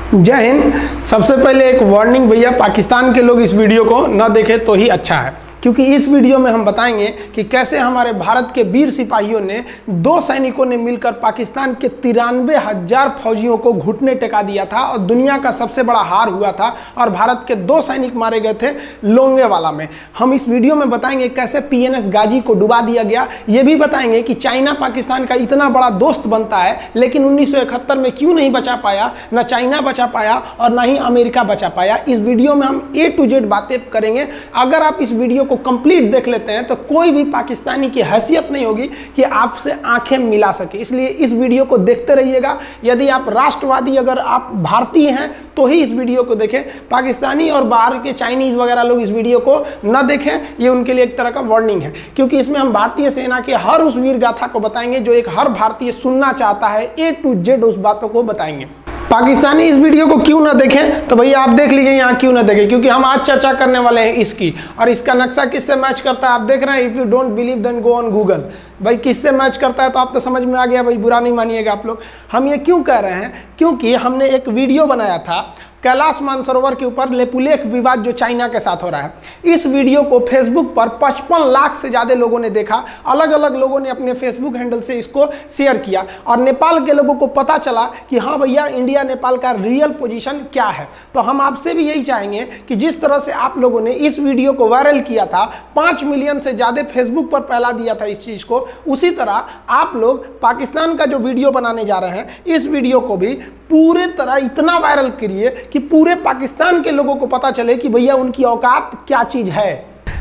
जय हिंद। सबसे पहले एक वार्निंग भैया, पाकिस्तान के लोग इस वीडियो को न देखें तो ही अच्छा है, क्योंकि इस वीडियो में हम बताएंगे कि कैसे हमारे भारत के वीर सिपाहियों ने 2 सैनिकों ने मिलकर पाकिस्तान के 93,000 फौजियों को घुटने टेका दिया था और दुनिया का सबसे बड़ा हार हुआ था और भारत के 2 सैनिक मारे गए थे लोंगेवाला में। हम इस वीडियो में बताएंगे कैसे PNS गाजी को डुबा दिया गया। ये भी बताएंगे कि चाइना पाकिस्तान का इतना बड़ा दोस्त बनता है, लेकिन 1971 में क्यों नहीं बचा पाया, ना चाइना बचा पाया और ना ही अमेरिका बचा पाया। इस वीडियो में हम A to Z बातें करेंगे। अगर आप इस वीडियो को कंप्लीट देख लेते हैं तो कोई भी पाकिस्तानी की हैसियत नहीं होगी कि आपसे आंखें मिला सके, इसलिए इस वीडियो को देखते रहिएगा। यदि आप राष्ट्रवादी, अगर आप भारतीय हैं तो ही इस वीडियो को देखें। पाकिस्तानी और बाहर के चाइनीज वगैरह लोग इस वीडियो को न देखें, ये उनके लिए एक तरह का वार्निंग है, क्योंकि इसमें हम भारतीय सेना के हर उस वीर गाथा को बताएंगे जो एक हर भारतीय सुनना चाहता है। A to Z उस बातों को बताएंगे। पाकिस्तानी इस वीडियो को क्यों ना देखें तो भैया आप देख लीजिए यहाँ क्यों ना देखें, क्योंकि हम आज चर्चा करने वाले हैं इसकी, और इसका नक्शा किससे मैच करता है आप देख रहे हैं। If you don't believe then go on Google. भाई किससे मैच करता है तो आप तो समझ में आ गया, भाई बुरा नहीं मानिएगा आप लोग। हम ये क्यों कह रहे हैं, क्योंकि हमने एक वीडियो बनाया था कैलाश मानसरोवर के ऊपर लेपुलेख विवाद जो चाइना के साथ हो रहा है। इस वीडियो को फेसबुक पर 55 लाख से ज़्यादा लोगों ने देखा। अलग अलग लोगों ने अपने फेसबुक हैंडल से इसको शेयर किया और नेपाल के लोगों को पता चला कि हाँ भैया, इंडिया नेपाल का रियल पोजीशन क्या है। तो हम आपसे भी यही चाहेंगे कि जिस तरह से आप लोगों ने इस वीडियो को वायरल किया था, 5 मिलियन से ज़्यादा फेसबुक पर फैला दिया था इस चीज़ को, उसी तरह आप लोग पाकिस्तान का जो वीडियो बनाने जा रहे हैं इस वीडियो को भी पूरे तरह इतना वायरल करिए कि पूरे पाकिस्तान के लोगों को पता चले कि भैया उनकी औकात क्या चीज़ है।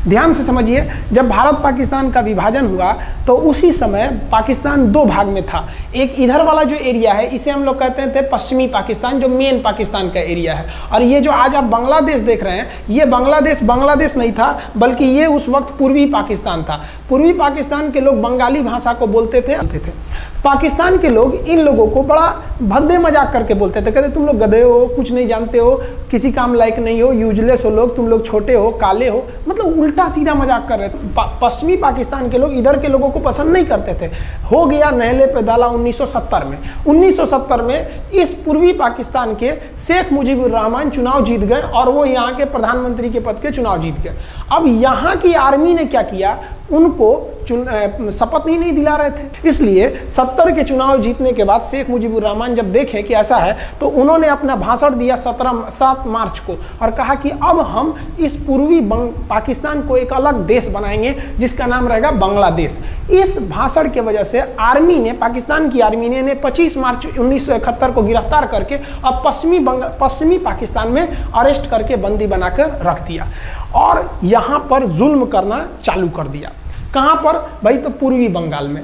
ध्यान से समझिए, जब भारत पाकिस्तान का विभाजन हुआ तो उसी समय पाकिस्तान 2 भाग में था। एक इधर वाला जो एरिया है इसे हम लोग कहते थे पश्चिमी पाकिस्तान, जो मेन पाकिस्तान का एरिया है। और ये जो आज आप बांग्लादेश देख रहे हैं, ये बांग्लादेश नहीं था, बल्कि ये उस वक्त पूर्वी पाकिस्तान था। पूर्वी पाकिस्तान के लोग बंगाली भाषा को बोलते थे। पाकिस्तान के लोग इन लोगों को बड़ा भद्दे मजाक करके बोलते थे, कहते तुम लोग गधे हो, कुछ नहीं जानते हो, किसी काम लायक नहीं हो, यूजलेस हो लोग, तुम लोग छोटे हो, काले हो, मतलब उल्टा सीधा मजाक कर रहे थे। पश्चिमी पाकिस्तान के लोग इधर के लोगों को पसंद नहीं करते थे। हो गया नहले पे दाला 1970 में। 1970 में इस पूर्वी पाकिस्तान के शेख मुजीबुर रहमान चुनाव जीत गए और वो यहाँ के प्रधानमंत्री के पद के चुनाव जीत गए। अब यहाँ की आर्मी ने क्या किया, उनको शपथ ही नहीं दिला रहे थे। इसलिए 70 के चुनाव जीतने के बाद शेख मुजीबुर रहमान जब देखे कि ऐसा है तो उन्होंने अपना भाषण दिया 7 मार्च को और कहा कि अब हम इस पूर्वी पाकिस्तान को एक अलग देश बनाएंगे जिसका नाम रहेगा बांग्लादेश। इस भाषण के वजह से आर्मी ने, पाकिस्तान की आर्मी ने 25 मार्च 1971 को गिरफ्तार करके अब पश्चिमी पाकिस्तान में अरेस्ट करके बंदी बनाकर रख दिया और यहाँ पर जुल्म करना चालू कर दिया। कहाँ पर भाई, तो पूर्वी बंगाल में,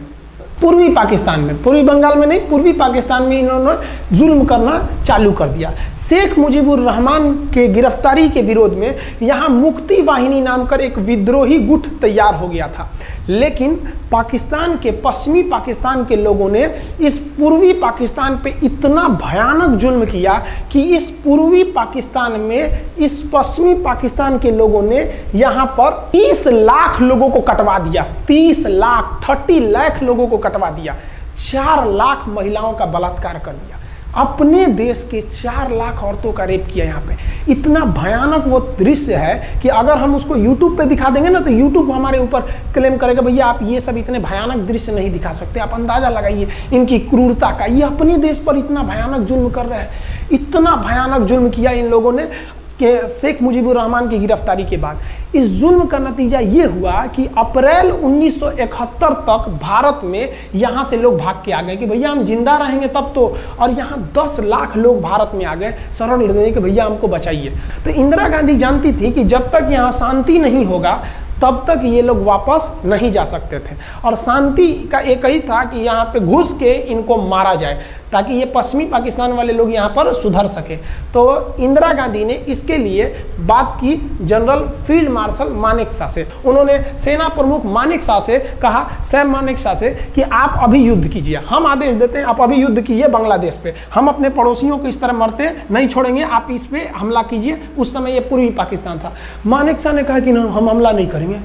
पूर्वी पाकिस्तान में, पूर्वी बंगाल में नहीं, पूर्वी पाकिस्तान में इन्होंने जुल्म करना चालू कर दिया। शेख मुजीबुर रहमान के गिरफ्तारी के विरोध में यहाँ मुक्ति वाहिनी नाम कर एक विद्रोही गुट तैयार हो गया था, लेकिन पाकिस्तान के, पश्चिमी पाकिस्तान के लोगों ने इस पूर्वी पाकिस्तान पे इतना भयानक जुल्म किया कि इस पूर्वी पाकिस्तान में इस पश्चिमी पाकिस्तान के लोगों ने यहाँ पर 30 लाख लोगों को कटवा दिया। 30 लाख लोगों को कटवा दिया। 4 लाख महिलाओं का बलात्कार कर दिया। अपने देश के 4 लाख औरतों का रेप किया। यहाँ पे इतना भयानक वो दृश्य है कि अगर हम उसको YouTube पे दिखा देंगे ना तो YouTube हमारे ऊपर क्लेम करेगा, भैया आप ये सब इतने भयानक दृश्य नहीं दिखा सकते। आप अंदाजा लगाइए इनकी क्रूरता का। ये अपने देश पर इतना भयानक जुल्म कर रहे हैं, इतना भयानक जुल्म किया इन लोगों ने कि शेख मुजीबुर रहमान की गिरफ्तारी के बाद इस जुल्म का नतीजा ये हुआ कि अप्रैल 1971 तक भारत में यहाँ से लोग भाग के आ गए कि भैया हम जिंदा रहेंगे तब तो, और यहाँ 10 लाख लोग भारत में आ गए शरण लेने कि भैया हमको बचाइए। तो इंदिरा गांधी जानती थी कि जब तक यहाँ शांति नहीं होगा तब तक ये लोग वापस नहीं जा सकते थे, और शांति का एक ही था कि यहाँ पे घुस के इनको मारा जाए ताकि ये पश्चिमी पाकिस्तान वाले लोग यहाँ पर सुधर सके। तो इंदिरा गांधी ने इसके लिए बात की जनरल फील्ड मार्शल मानेकशॉ से। उन्होंने सेना प्रमुख मानेकशॉ से कहा, सैम मानेकशॉ से, कि आप अभी युद्ध कीजिए, हम आदेश देते हैं, आप अभी युद्ध कीजिए बांग्लादेश पे, हम अपने पड़ोसियों को इस तरह मरते नहीं छोड़ेंगे, आप इस पे हमला कीजिए। उस समय ये पूर्वी पाकिस्तान था। मानेकशॉ ने कहा कि ना, हम हमला नहीं करेंगे।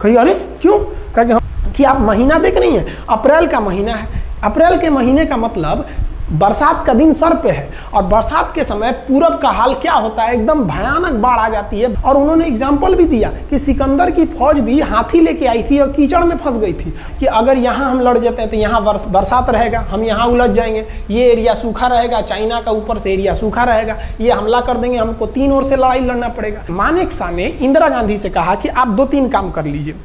कही अरे क्यों? कहा कि आप महीना देख रही हैं, अप्रैल का महीना है। अप्रैल के महीने का मतलब बरसात का दिन सर पे है और बरसात के समय पूरब का हाल क्या होता है, एकदम भयानक बाढ़ आ जाती है। और उन्होंने एग्जाम्पल भी दिया कि सिकंदर की फौज भी हाथी लेके आई थी और कीचड़ में फंस गई थी कि अगर यहाँ हम लड़ जाते हैं तो यहाँ बरसात रहेगा, हम यहाँ उलझ जाएंगे, ये एरिया सूखा रहेगा, चाइना का ऊपर से एरिया सूखा रहेगा, ये हमला कर देंगे, हमको 3 ओर से लड़ाई लड़ना पड़ेगा। मानेकशॉ ने इंदिरा गांधी से कहा कि आप 2-3 काम कर लीजिए।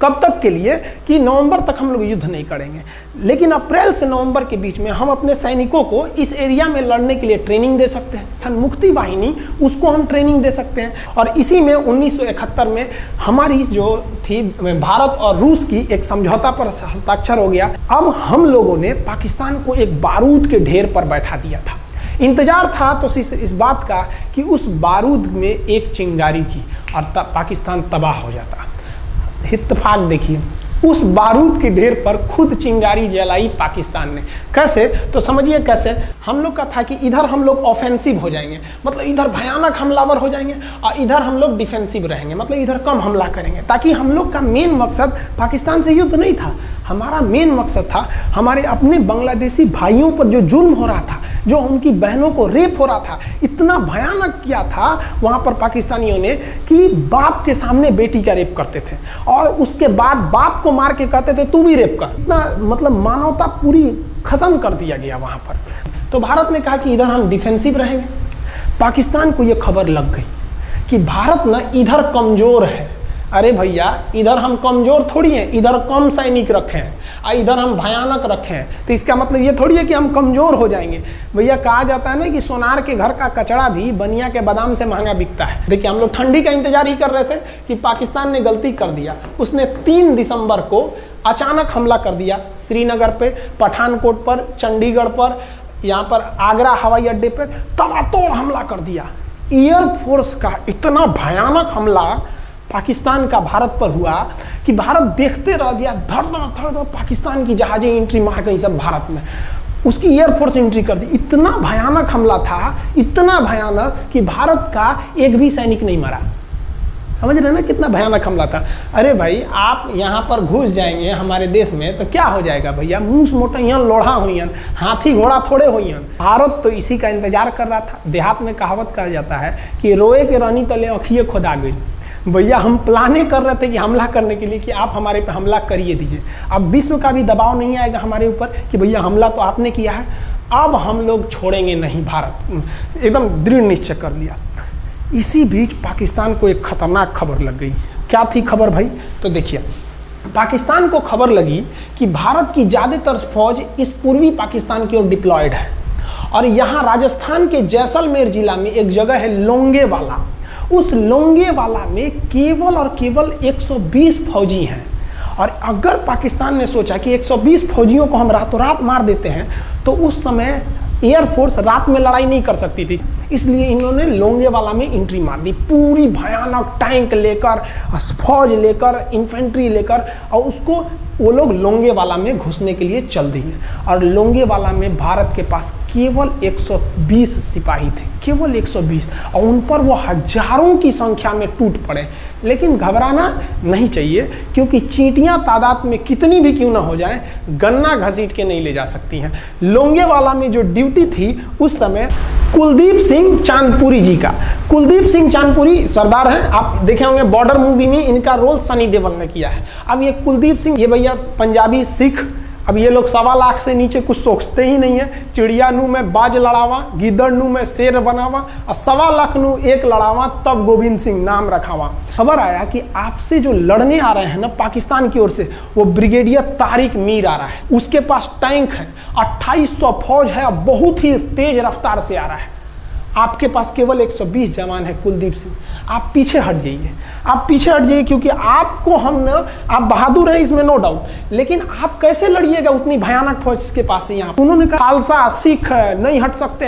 कब तक के लिए कि नवंबर तक हम लोग युद्ध नहीं करेंगे, लेकिन अप्रैल से नवंबर के बीच में हम अपने सैनिकों को इस एरिया में लड़ने के लिए ट्रेनिंग दे सकते हैं, मुक्ति वाहिनी उसको हम ट्रेनिंग दे सकते हैं। और इसी में 1971 में हमारी जो थी भारत और रूस की एक समझौता पर हस्ताक्षर हो गया। अब हम लोगों ने पाकिस्तान को एक बारूद के ढेर पर बैठा दिया था। इंतजार था तो इस बात का कि उस बारूद में एक चिंगारी की और पाकिस्तान तबाह हो जाता। इत्तेफाक देखिए, उस बारूद के ढेर पर खुद चिंगारी जलाई पाकिस्तान ने। कैसे, तो समझिए कैसे। हम लोग का था कि इधर हम लोग ऑफेंसिव हो जाएंगे, मतलब इधर भयानक हमलावर हो जाएंगे, और इधर हम लोग डिफेंसिव रहेंगे, मतलब इधर कम हमला करेंगे, ताकि हम लोग का मेन मकसद पाकिस्तान से युद्ध नहीं था। हमारा मेन मकसद था हमारे अपने बांग्लादेशी भाइयों पर जो जुल्म हो रहा था, जो उनकी बहनों को रेप हो रहा था, इतना भयानक किया था वहाँ पर पाकिस्तानियों ने कि बाप के सामने बेटी का रेप करते थे और उसके बाद बाप को मार के कहते थे तू भी रेप कर। इतना मतलब मानवता पूरी खत्म कर दिया गया वहाँ पर। तो भारत ने कहा कि इधर हम डिफेंसिव रहेंगे। पाकिस्तान को ये खबर लग गई कि भारत ना इधर कमज़ोर है। अरे भैया, इधर हम कमज़ोर थोड़ी हैं, इधर कम सैनिक रखे हैं और इधर हम भयानक रखे हैं, तो इसका मतलब ये थोड़ी है कि हम कमज़ोर हो जाएंगे। भैया कहा जाता है ना कि सोनार के घर का कचड़ा भी बनिया के बादाम से महंगा बिकता है। देखिए, हम लोग ठंडी का इंतजार ही कर रहे थे कि पाकिस्तान ने गलती कर दिया। उसने 3 दिसंबर को अचानक हमला कर दिया श्रीनगर पे, पठानकोट पर, चंडीगढ़ पर, यहाँ पर आगरा हवाई अड्डे पर तबातोड़ हमला कर दिया। एयरफोर्स का इतना भयानक हमला पाकिस्तान का भारत पर हुआ कि भारत देखते रह गया। धड़ धड़ पाकिस्तान की जहाजें एंट्री मार गई सब भारत में, उसकी एयरफोर्स एंट्री कर दी। इतना भयानक हमला था, इतना भयानक कि भारत का एक भी सैनिक नहीं मरा। समझ रहे ना कितना भयानक हमला था। अरे भाई, आप यहाँ पर घुस जाएंगे हमारे देश में तो क्या हो जाएगा भैया, मूस मोटइयन लोढ़ा हुईन, हाथी घोड़ा थोड़े हुईन। भारत तो इसी का इंतजार कर रहा था। देहात में कहावत कहा जाता है कि रोए के रानी तले अखिए खुदा गई। भैया, हम प्लाने कर रहे थे कि हमला करने के लिए कि आप हमारे पे हमला करिए दीजिए। अब विश्व का भी दबाव नहीं आएगा हमारे ऊपर कि भैया हमला तो आपने किया है, अब हम लोग छोड़ेंगे नहीं। भारत एकदम दृढ़ निश्चय कर लिया। इसी बीच पाकिस्तान को एक खतरनाक खबर लग गई। क्या थी खबर भाई? तो देखिए, पाकिस्तान को खबर लगी कि भारत की ज़्यादातर फौज इस पूर्वी पाकिस्तान की ओर डिप्लॉयड है और यहाँ राजस्थान के जैसलमेर जिला में एक जगह है लोंगेवाला। उस लोंगेवाला में केवल और केवल 120 फौजी हैं। और अगर पाकिस्तान ने सोचा कि 120 फौजियों को हम रातों रात मार देते हैं तो उस समय एयरफोर्स रात में लड़ाई नहीं कर सकती थी, इसलिए इन्होंने लोंगेवाला में एंट्री मार दी। पूरी भयानक टैंक लेकर, फौज लेकर, इन्फेंट्री लेकर, और उसको वो लोग लोंगेवाला में घुसने के लिए चल दिए। और लोंगेवाला में भारत के पास केवल 120 सिपाही थे, केवल 120, और उन पर वो हजारों की संख्या में टूट पड़े। लेकिन घबराना नहीं चाहिए, क्योंकि चींटियां तादाद में कितनी भी क्यों ना हो जाए, गन्ना घसीट के नहीं ले जा सकती हैं। लोंगेवाला में जो ड्यूटी थी उस समय कुलदीप सिंह चांदपुरी जी का। कुलदीप सिंह चांदपुरी सरदार हैं, आप देखे होंगे बॉर्डर मूवी में इनका रोल सनी देओल ने किया है। अब ये कुलदीप सिंह, ये भैया पंजाबी सिख, अब ये लोग 1.25 लाख से नीचे कुछ सोचते ही नहीं है। चिड़िया नू में बाज लड़ावा, गिद्दड़ नू में शेर बनावा, और 1.25 लाख नू एक लड़ावा, तब गोविंद सिंह नाम रखावा। खबर आया कि आपसे जो लड़ने आ रहे हैं ना पाकिस्तान की ओर से, वो ब्रिगेडियर तारिक मीर आ रहा है। उसके पास टैंक है, 2800 फौज है, बहुत ही तेज रफ्तार से आ रहा है। आपके पास केवल 120 जवान है कुलदीप सिंह, आप पीछे हट जाइए, आप पीछे हट जाइए, क्योंकि आपको हम ना, आप बहादुर हैं इसमें नो डाउट, लेकिन आप कैसे लड़िएगा उतनी भयानक फौज के पास से। यहाँ उन्होंने कहा खालसा सिख नहीं हट सकते,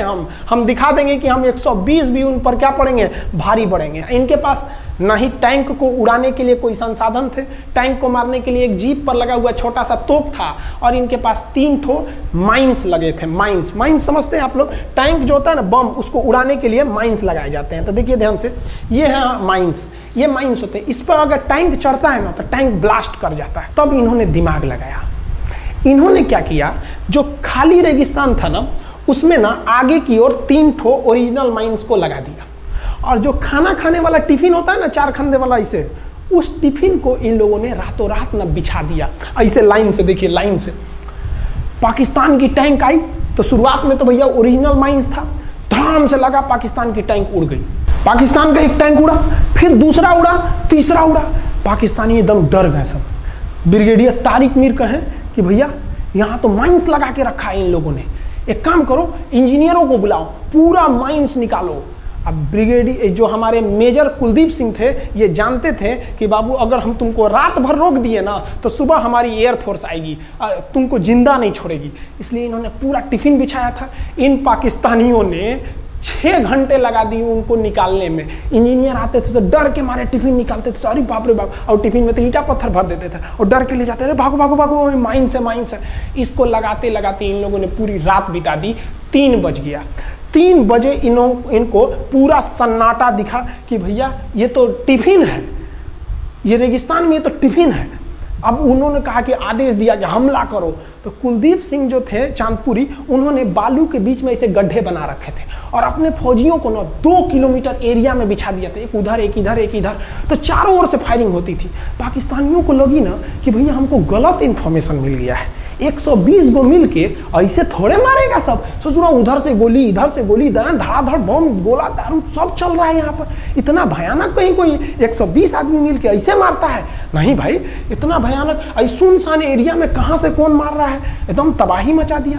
हम दिखा देंगे कि हम 120 भी उन पर क्या पड़ेंगे, भारी पड़ेंगे। इनके पास ना ही टैंक को उड़ाने के लिए कोई संसाधन थे, टैंक को मारने के लिए एक जीप पर लगा हुआ छोटा सा तोप था, और इनके पास 3 ठो माइंस लगे थे। माइंस समझते हैं आप लोग, टैंक जो होता है ना बम, उसको उड़ाने के लिए माइंस लगाए जाते हैं। तो देखिए ध्यान से, ये है माइंस, ये माइंस होते हैं। इस पर अगर टैंक चढ़ता है ना तो टैंक ब्लास्ट कर जाता है। तब इन्होंने दिमाग लगाया, इन्होंने क्या किया, जो खाली रेगिस्तान था ना उसमें ना आगे की ओर 3 ठो ओरिजिनल माइंस को लगा दिया, और जो खाना खाने वाला टिफिन होता है ना 4 खंदे वाला, इसे उस टिफिन को इन लोगों ने रातों रात ना बिछा दिया ऐसे लाइन से। देखिए लाइन से पाकिस्तान की टैंक आई तो शुरुआत में तो भैया ओरिजिनल माइंस था, धड़ाम से लगा, पाकिस्तान की टैंक उड़ गई। पाकिस्तान का एक टैंक उड़ा, फिर दूसरा उड़ा, तीसरा उड़ा, पाकिस्तानी एकदम डर गए सब। ब्रिगेडियर तारिक मीर कहें कि भैया यहाँ तो माइंस लगा के रखा है इन लोगों ने, एक काम करो इंजीनियरों को बुलाओ, पूरा माइंस निकालो। अब ब्रिगेडियर जो हमारे मेजर कुलदीप सिंह थे ये जानते थे कि बाबू अगर हम तुमको रात भर रोक दिए ना तो सुबह हमारी एयरफोर्स आएगी, तुमको जिंदा नहीं छोड़ेगी, इसलिए इन्होंने पूरा टिफिन बिछाया था। इन पाकिस्तानियों ने 6 घंटे लगा दिए उनको निकालने में। इंजीनियर आते थे तो डर के मारे टिफिन निकालते थे, अरे बाप रे बाप, और टिफिन में तो ईंटा पत्थर भर देते थे और डर के ले जाते थे, भागो भागो भागो माइंस है माइंस है। इसको लगाते लगाते इन लोगों ने पूरी रात बिता दी। 3 बज गया, 3 बजे इनको पूरा सन्नाटा दिखा कि भैया ये तो टिफिन है, ये रेगिस्तान में ये तो टिफिन है। अब उन्होंने कहा कि आदेश दिया कि हमला करो, तो कुलदीप सिंह जो थे चांदपुरी, उन्होंने बालू के बीच में ऐसे गड्ढे बना रखे थे और अपने फौजियों को ना 2 किलोमीटर एरिया में बिछा दिया था, एक उधर एक इधर एक इधर, तो चारों ओर से फायरिंग होती थी। पाकिस्तानियों को लगी ना कि भैया हमको गलत इंफॉर्मेशन मिल गया है, 120 गो मिल के ऐसे थोड़े मारेगा सब, सोच रहा उधर से गोली इधर से गोली, धड़ाधड़ बम गोला दारू सब चल रहा है यहाँ पर, इतना भयानक कहीं कोई 120 आदमी मिल के ऐसे मारता है? नहीं भाई, इतना भयानक सुनसान एरिया में कहाँ से कौन मार रहा है, एकदम तबाही मचा दिया।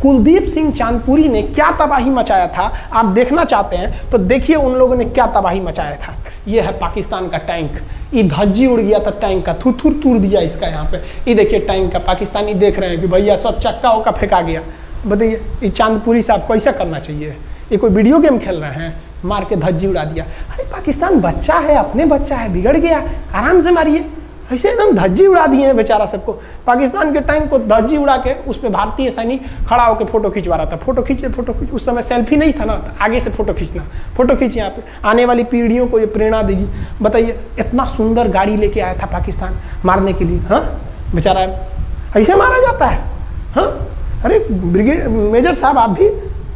कुलदीप सिंह चांदपुरी ने क्या तबाही मचाया था आप देखना चाहते हैं तो देखिए उन लोगों ने क्या तबाही मचाया था। ये है पाकिस्तान का टैंक, ये धज्जी उड़ गया था टैंक का, थुथुर तूर दिया इसका यहाँ पे। ये देखिए टैंक का, पाकिस्तानी देख रहे हैं कि भैया सब चक्का उक्का फेंका गया। बताइए ये चांदपुरी साहब को ऐसा करना चाहिए? ये कोई वीडियो गेम खेल रहे हैं? मार के धज्जी उड़ा दिया। अरे पाकिस्तान बच्चा है, अपने बच्चा है, बिगड़ गया, आराम से मारिए। ऐसे एकदम धज्जी उड़ा दिए हैं बेचारा सबको। पाकिस्तान के टैंक को धज्जी उड़ा के उस पर भारतीय सैनिक खड़ा होकर फोटो खिंचवा रहा था। फोटो खींच, उस समय सेल्फी नहीं था ना, आगे से फोटो खींचना, फोटो खींच, यहाँ पे आने वाली पीढ़ियों को ये प्रेरणा देगी। बताइए इतना सुंदर गाड़ी लेके आया था पाकिस्तान मारने के लिए, हाँ बेचारा ऐसे मारा जाता है? हाँ अरे ब्रिगेड मेजर साहब आप भी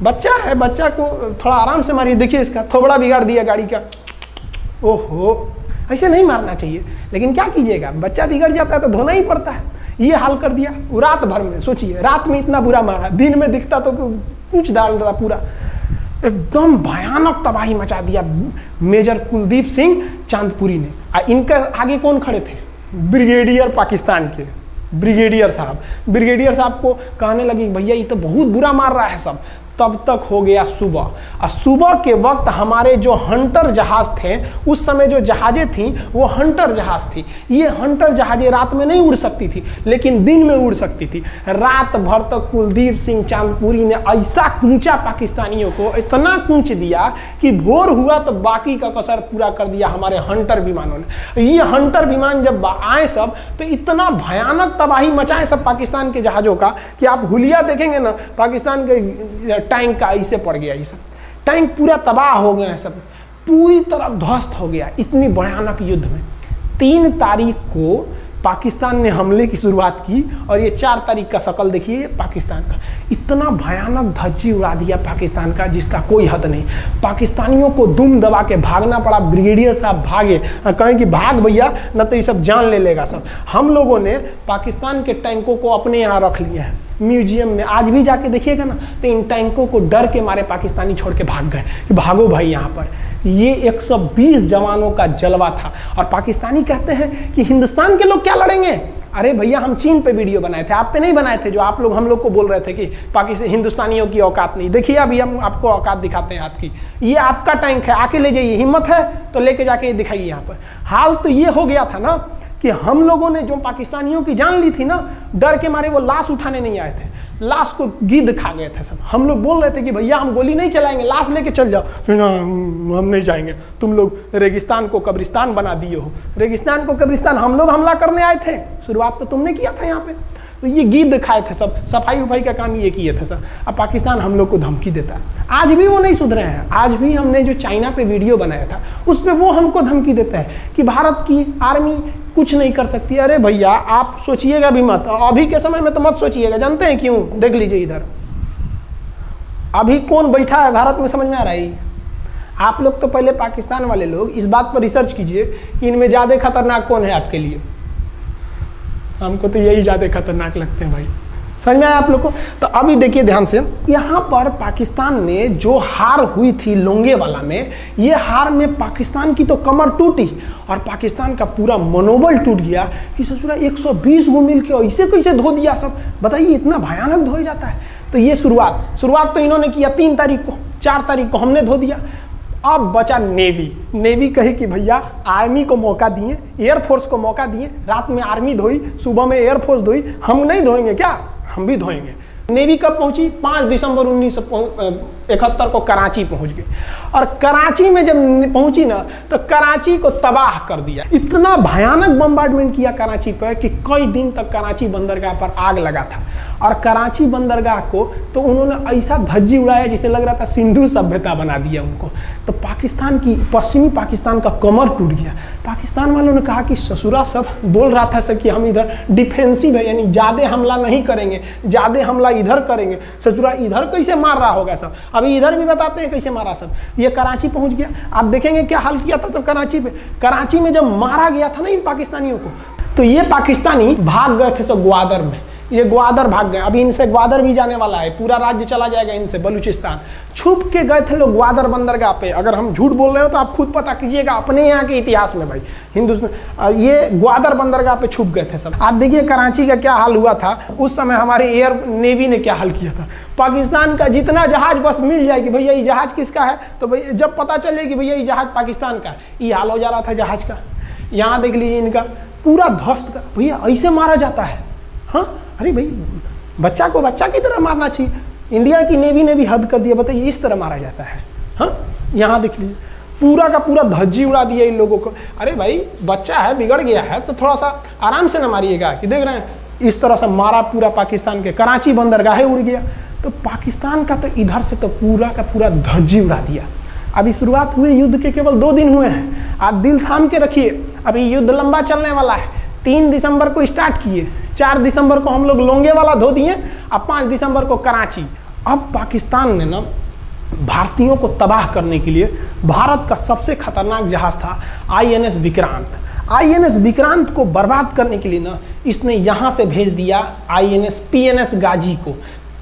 बच्चा है, बच्चा को थोड़ा आराम से मारिए। देखिए इसका थोबड़ा बिगाड़ दिया गाड़ी का, ओहो ऐसे नहीं मारना चाहिए, लेकिन क्या कीजिएगा, बच्चा बिगड़ जाता है तो धोना ही पड़ता है। ये हाल कर दिया रात भर में। सोचिए रात में इतना बुरा मारा, दिन में दिखता तो कुछ डाल रहा, पूरा एकदम भयानक तबाही मचा दिया मेजर कुलदीप सिंह चांदपुरी ने। इनके आगे कौन खड़े थे? ब्रिगेडियर पाकिस्तान के ब्रिगेडियर साहब। ब्रिगेडियर साहब को कहने लगी भैया ये तो बहुत बुरा मार रहा है सब। तब तक हो गया सुबह, और सुबह के वक्त हमारे जो हंटर जहाज थे, उस समय जो जहाजें थी वो हंटर जहाज थी। ये हंटर जहाजें रात में नहीं उड़ सकती थी लेकिन दिन में उड़ सकती थी। रात भर तक कुलदीप सिंह चांदपुरी ने ऐसा कूचा पाकिस्तानियों को, इतना कूच दिया कि भोर हुआ तो बाकी का कसर पूरा कर दिया हमारे हंटर विमानों ने। ये हंटर विमान जब आए सब तो इतना भयानक तबाही मचाए सब पाकिस्तान के जहाजों का कि आप हुलिया देखेंगे ना, पाकिस्तान के टैंक का ऐसे पड़ गया, ये सब टैंक पूरा तबाह हो गया, सब पूरी तरह ध्वस्त हो गया इतनी भयानक युद्ध में। 3 तारीख को पाकिस्तान ने हमले की शुरुआत की और ये 4 तारीख का शकल देखिए पाकिस्तान का। इतना भयानक धज्जी उड़ा दिया पाकिस्तान का जिसका कोई हद नहीं। पाकिस्तानियों को दुम दबा के भागना पड़ा। ब्रिगेडियर साहब भागे, कहें कि भाग भैया न तो ये सब जान ले लेगा सब। हम लोगों ने पाकिस्तान के टैंकों को अपने यहाँ रख लिया है म्यूजियम में। आज भी जाके देखिएगा ना तो इन टैंकों को डर के मारे पाकिस्तानी छोड़ के भाग गए कि भागो भाई यहाँ पर। ये 120 जवानों का जलवा था। और पाकिस्तानी कहते हैं कि हिंदुस्तान के लोग क्या लड़ेंगे? अरे भैया हम चीन पे वीडियो बनाए थे, आप पे नहीं बनाए थे, जो आप लोग हम लोग को बोल रहे थे कि पाकिस्तान हिंदुस्तानियों की औकात नहीं। देखिए अभी हम आपको औकात दिखाते हैं आपकी। ये आपका टैंक है, आके ले जाइए, हिम्मत है तो लेके जाके दिखाइए यहाँ पर। हाल तो ये हो गया था ना कि हम लोगों ने जो पाकिस्तानियों की जान ली थी ना, डर के मारे वो लाश उठाने नहीं आए थे, लाश को गिद्ध खा गए थे सब। हम लोग बोल रहे थे कि भैया हम गोली नहीं चलाएंगे, लाश लेके चल जाओ। हम नहीं जाएंगे, तुम लोग रेगिस्तान को कब्रिस्तान बना दिए हो। रेगिस्तान को कब्रिस्तान हम लोग हमला करने आए थे, शुरुआत तो तुमने किया था यहाँ पे। तो ये गिद्ध खाए थे सब, सफाई उफाई का काम ये किए थे सब। अब पाकिस्तान हम लोग को धमकी देता है, आज भी वो नहीं सुधरे हैं। आज भी हमने जो चाइना पे वीडियो बनाया था उस पर वो हमको धमकी देता है कि भारत की आर्मी कुछ नहीं कर सकती। अरे भैया आप सोचिएगा भी मत, अभी के समय में तो मत सोचिएगा। जानते हैं क्यों? देख लीजिए इधर अभी कौन बैठा है भारत में, समझ में आ रहा है? आप लोग तो पहले पाकिस्तान वाले लोग इस बात पर रिसर्च कीजिए कि इनमें ज़्यादा खतरनाक कौन है आपके लिए। हमको तो यही ज़्यादा खतरनाक लगते हैं भाई, समझ में आया आप लोग को? तो अभी देखिए ध्यान से, यहाँ पर पाकिस्तान ने जो हार हुई थी लोंगेवाला में, ये हार में पाकिस्तान की तो कमर टूटी और पाकिस्तान का पूरा मनोबल टूट गया कि ससुरा 120 गो मिल के ऐसे कैसे धो दिया सब। बताइए इतना भयानक धो जाता है। तो ये शुरुआत तो इन्होंने किया 3 तारीख को, 4 तारीख को हमने धो दिया। अब बचा नेवी कही कि भैया आर्मी को मौका दिए, एयरफोर्स को मौका दिए। रात में आर्मी धोई, सुबह में एयरफोर्स धोई, हम नहीं धोएंगे क्या? हम भी धोएंगे। नेवी कब पहुंची? 5 दिसंबर 1971 को कराची पहुंच गई। और कराची में जब पहुंची ना तो कराची को तबाह कर दिया। इतना भयानक बम्बार्डमेंट किया कराची पर कि कई दिन तक कराची बंदरगाह पर आग लगा था। और कराची बंदरगाह को तो उन्होंने ऐसा धज्जी उड़ाया जिसे लग रहा था सिंधु सभ्यता बना दिया उनको। तो पाकिस्तान की, पश्चिमी पाकिस्तान का कमर टूट गया। पाकिस्तान वालों ने कहा कि ससुरा सब बोल रहा था सर कि हम इधर डिफेंसिव है, यानी ज़्यादा हमला नहीं करेंगे, ज़्यादा हमला इधर करेंगे। ससुरा इधर कैसे मार रहा होगा सब, अभी इधर भी बताते हैं कैसे मारा सब। ये कराची पहुंच गया। आप देखेंगे क्या हाल किया था सब कराची पे। कराची में जब मारा गया था ना इन पाकिस्तानियों को, तो ये पाकिस्तानी भाग गए थे सब ग्वादर में। ये ग्वादर भाग गए। अभी इनसे ग्वादर भी जाने वाला है, पूरा राज्य चला जाएगा इनसे, बलूचिस्तान। छुप के गए थे लोग ग्वादर बंदरगाह पे। अगर हम झूठ बोल रहे हो तो आप खुद पता कीजिएगा अपने यहाँ के इतिहास में भाई, हिंदुस्तान। ये ग्वादर बंदरगाह पे छुप गए थे सब। आप देखिए कराची का क्या हाल हुआ था उस समय। हमारे एयर नेवी ने क्या हाल किया था। पाकिस्तान का जितना जहाज बस मिल जाए कि भैया ये जहाज किसका है, तो भैया जब पता चले कि भैया ये जहाज पाकिस्तान का है, ये हाल हो जा रहा था जहाज का। यहाँ देख लीजिए इनका पूरा ध्वस्त का। भैया ऐसे मारा जाता है? हाँ, अरे भाई बच्चा को बच्चा की तरह मारना चाहिए। इंडिया की नेवी ने भी हद कर दिया। बताइए इस तरह मारा जाता है? हाँ, यहाँ देख लीजिए पूरा का पूरा धज्जी उड़ा दिया इन लोगों को। अरे भाई बच्चा है, बिगड़ गया है तो थोड़ा सा आराम से न मारिएगा। कि देख रहे हैं इस तरह से मारा पूरा पाकिस्तान के। कराची बंदरगाह उड़ गया। तो पाकिस्तान का तो इधर से तो पूरा का पूरा धज्जी उड़ा दिया। अभी शुरुआत हुई युद्ध के केवल 2 दिन हुए हैं। आप दिल थाम के रखिए, अभी युद्ध लंबा चलने वाला है। 3 दिसंबर को स्टार्ट किए, 4 दिसंबर को हम लोग लोंगेवाला धो दिए, अब 5 दिसंबर को कराची। अब पाकिस्तान ने ना भारतीयों को तबाह करने के लिए भारत का सबसे खतरनाक जहाज था INS विक्रांत। INS विक्रांत को बर्बाद करने के लिए ना इसने यहाँ से भेज दिया INS PNS गाजी को।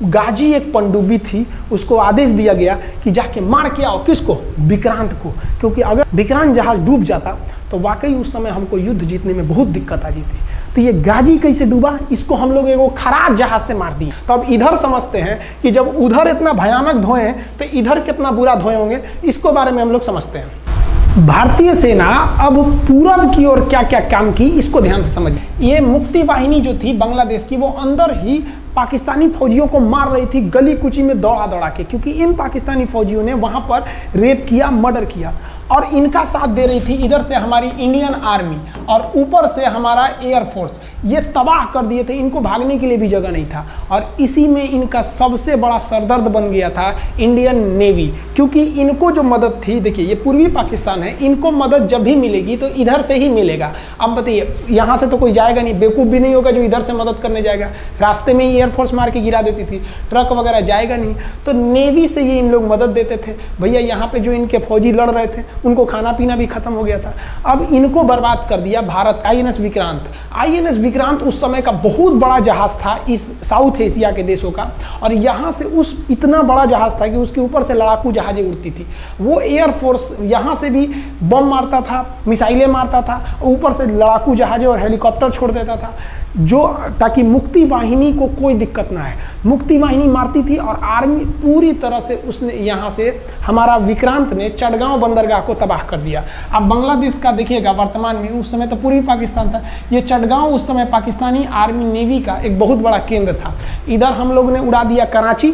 गाजी एक पनडुब्बी थी, उसको आदेश दिया गया कि जाके मार के आओ। किसको? विक्रांत को। क्योंकि अगर विक्रांत जहाज डूब जाता तो वाकई उस समय हमको युद्ध जीतने में बहुत दिक्कत आ जाती। तो ये गाजी कैसे डूबा, इसको हम लोग एगो खराब जहाज से मार दिए। तो अब इधर समझते हैं कि जब उधर इतना भयानक धोए तो इधर कितना बुरा धोए होंगे, इसको बारे में हम लोग समझते हैं। भारतीय सेना अब पूरब की ओर क्या क्या काम की, इसको ध्यान से समझिए। ये मुक्ति वाहिनी जो थी बांग्लादेश की, वो अंदर ही पाकिस्तानी फौजियों को मार रही थी गली कुची में दौड़ा दौड़ा के। क्योंकि इन पाकिस्तानी फौजियों ने वहां पर रेप किया, मर्डर किया। और इनका साथ दे रही थी इधर से हमारी इंडियन आर्मी और ऊपर से हमारा एयरफोर्स। ये तबाह कर दिए थे, इनको भागने के लिए भी जगह नहीं था। और इसी में इनका सबसे बड़ा सरदर्द बन गया था इंडियन नेवी। क्योंकि इनको जो मदद थी, देखिए ये पूर्वी पाकिस्तान है, इनको मदद जब भी मिलेगी तो इधर से ही मिलेगा। अब बताइए यहाँ से तो कोई जाएगा नहीं, बेवकूफ़ भी नहीं होगा जो इधर से मदद करने जाएगा। रास्ते में ही एयरफोर्स मार के गिरा देती थी, ट्रक वगैरह जाएगा नहीं। तो नेवी से ये इन लोग मदद देते थे। भैया यहाँ पे जो इनके फौजी लड़ रहे थे उनको खाना पीना भी खत्म हो गया था। अब इनको बर्बाद कर दिया भारत। INS विक्रांत। INS विक्रांत उस समय का बहुत बड़ा जहाज था इस साउथ एशिया के देशों का। और यहाँ से उस इतना बड़ा जहाज था कि उसके ऊपर से लड़ाकू जहाजें उड़ती थी। वो एयरफोर्स यहाँ से भी बम मारता था, मिसाइलें मारता था, ऊपर से लड़ाकू जहाजें और हेलीकॉप्टर छोड़ देता था, जो ताकि मुक्ति वाहिनी को कोई दिक्कत ना आए। मुक्ति वाहिनी मारती थी और आर्मी पूरी तरह से उसने यहाँ से हमारा विक्रांत ने चटगांव बंदरगाह को तबाह कर दिया। अब बांग्लादेश का देखिएगा वर्तमान में, उस समय तो पूर्वी पाकिस्तान था, ये चटगांव उस समय पाकिस्तानी आर्मी नेवी का एक बहुत बड़ा केंद्र था। इधर हम लोग ने उड़ा दिया कराची,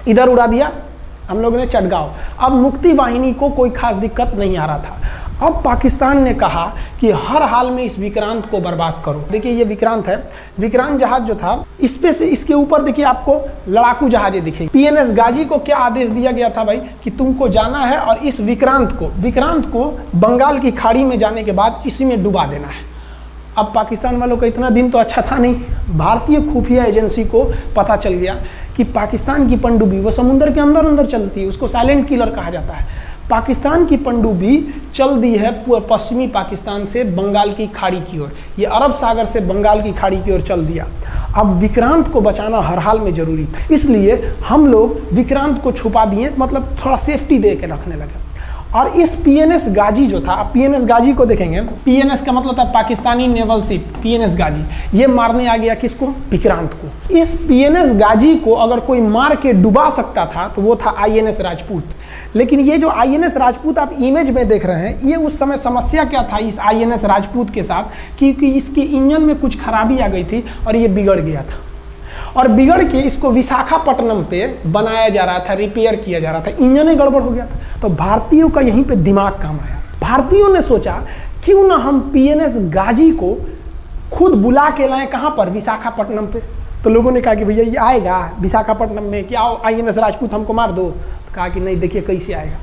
इधर उड़ा दिया हम लोग ने चटगांव। अब मुक्ति वाहिनी को कोई खास दिक्कत नहीं आ रहा था। अब पाकिस्तान ने कहा कि हर हाल में इस विक्रांत को बर्बाद करो। देखिए ये विक्रांत है, विक्रांत जहाज जो था इस पे से इसके ऊपर देखिए आपको लड़ाकू जहाजें दिखेगी। पीएनएस गाजी को क्या आदेश दिया गया था भाई कि तुमको जाना है और इस विक्रांत को बंगाल की खाड़ी में जाने के बाद इसी में डुबा देना है। अब पाकिस्तान वालों का इतना दिन तो अच्छा था नहीं, भारतीय खुफिया एजेंसी को पता चल गया कि पाकिस्तान की पनडुब्बी वो समुद्र के अंदर अंदर चलती है, उसको साइलेंट किलर कहा जाता है। पाकिस्तान की पनडुब्बी चल दी है पश्चिमी पाकिस्तान से बंगाल की खाड़ी की ओर, ये अरब सागर से बंगाल की खाड़ी की ओर चल दिया। अब विक्रांत को बचाना हर हाल में जरूरी था, इसलिए हम लोग विक्रांत को छुपा दिए, मतलब थोड़ा सेफ्टी दे के रखने लगे। और इस पीएनएस गाजी जो था, अब पीएनएस गाजी को देखेंगे, पीएनएस का मतलब था पाकिस्तानी नेवल शिप, पीएनएस गाजी, ये मारने आ गया किसको? विक्रांत को। इस पीएनएस गाजी को अगर कोई मार के डुबा सकता था तो वो था आईएनएस राजपूत। लेकिन ये जो आईएनएस राजपूत आप इमेज में देख रहे हैं, ये उस समय समस्या क्या था इस आईएनएस राजपूत के साथ, क्योंकि इसके इंजन में कुछ खराबी आ गई थी और ये बिगड़ गया था, और बिगड़ के इसको विशाखापट्टनम पे बनाया जा रहा था, रिपेयर किया जा रहा था, इंजन ही गड़बड़ हो गया था। तो भारतीयों का यहीं पे दिमाग काम आया। भारतीयों ने सोचा क्यों ना हम पीएनएस गाजी को खुद बुला के लाएं, कहां पर? विशाखापट्टनम पे। तो लोगों ने कहा कि भैया ये आएगा विशाखापट्टनम में, कि आओ आईएनएस राजपूत हमको मार दो। तो कहा कि नहीं, देखिए कैसे आएगा।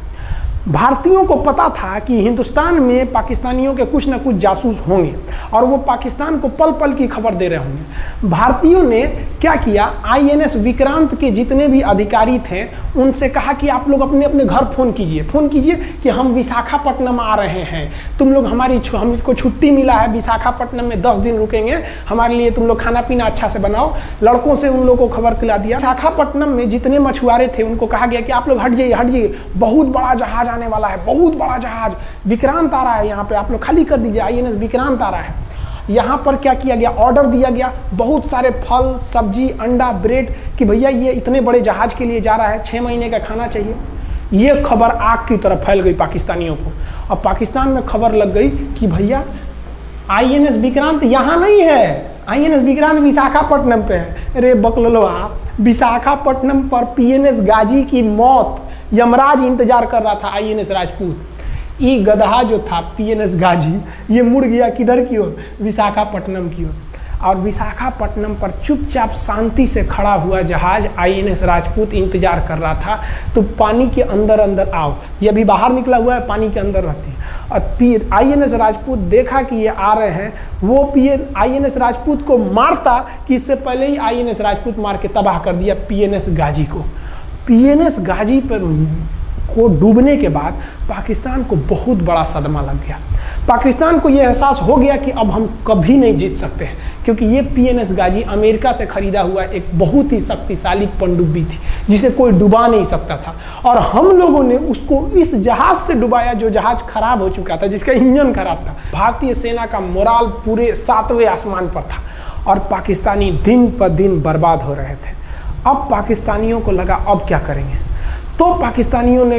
भारतीयों को पता था कि हिंदुस्तान में पाकिस्तानियों के कुछ न कुछ जासूस होंगे और वो पाकिस्तान को पल पल की खबर दे रहे होंगे। भारतीयों ने क्या किया, आईएनएस विक्रांत के जितने भी अधिकारी थे उनसे कहा कि आप लोग अपने अपने घर फ़ोन कीजिए कि हम विशाखापट्टनम आ रहे हैं, तुम लोग हमको छुट्टी मिला है, विशाखापट्टनम में 10 दिन रुकेंगे, हमारे लिए तुम लोग खाना पीना अच्छा से बनाओ। लड़कों से उन लोगों को खबर खिला दिया। विशाखापट्टनम में जितने मछुआरे थे उनको कहा गया कि आप लोग हट जाइए, बहुत बड़ा जहाज आने वाला है, बहुत बड़ा जहाज विक्रांत आ रहा है, यहाँ पे आप लोग खाली कर दीजिए, आईएनएस विक्रांत आ रहा है। यहाँ पर क्या किया गया, ऑर्डर दिया गया, बहुत सारे फल सब्जी अंडा ब्रेड, कि भैया ये इतने बड़े जहाज के लिए जा रहा है, 6 महीने का खाना चाहिए। ये खबर आग की तरह फैल गई पाकिस्तानियों को। अब पाकिस्तान में खबर लग गई कि भैया आईएनएस विक्रांत यहाँ नहीं है, आईएनएस विक्रांत विशाखापट्टनम पे है। अरे बकलोलवा, विशाखापट्टनम पर पीएनएस गाजी की मौत यमराज इंतजार कर रहा था, आईएनएस राजपूत। ये गधा जो था पीएनएस गाजी, ये मुड़ गया किधर की ओर? विशाखापट्टनम की ओर। और विशाखापट्टनम पर चुपचाप शांति से खड़ा हुआ जहाज आईएनएस राजपूत इंतजार कर रहा था, तो पानी के अंदर अंदर आओ, ये अभी बाहर निकला हुआ है, पानी के अंदर रहती है। और आईएनएस राजपूत देखा कि ये आ रहे हैं, वो आईएनएस राजपूत को मारता कि इससे पहले ही आईएनएस राजपूत मार के तबाह कर दिया पीएनएस गाजी को। पीएनएस गाजी पर को डूबने के बाद पाकिस्तान को बहुत बड़ा सदमा लग गया। पाकिस्तान को यह एहसास हो गया कि अब हम कभी नहीं जीत सकते हैं, क्योंकि ये पीएनएस गाजी अमेरिका से खरीदा हुआ एक बहुत ही शक्तिशाली पनडुब्बी थी जिसे कोई डुबा नहीं सकता था, और हम लोगों ने उसको इस जहाज से डुबाया जो जहाज खराब हो चुका था, जिसका इंजन खराब था। भारतीय सेना का मोराल पूरे 7वें आसमान पर था और पाकिस्तानी दिन पर दिन बर्बाद हो रहे थे। अब पाकिस्तानियों को लगा अब क्या करेंगे, तो पाकिस्तानियों ने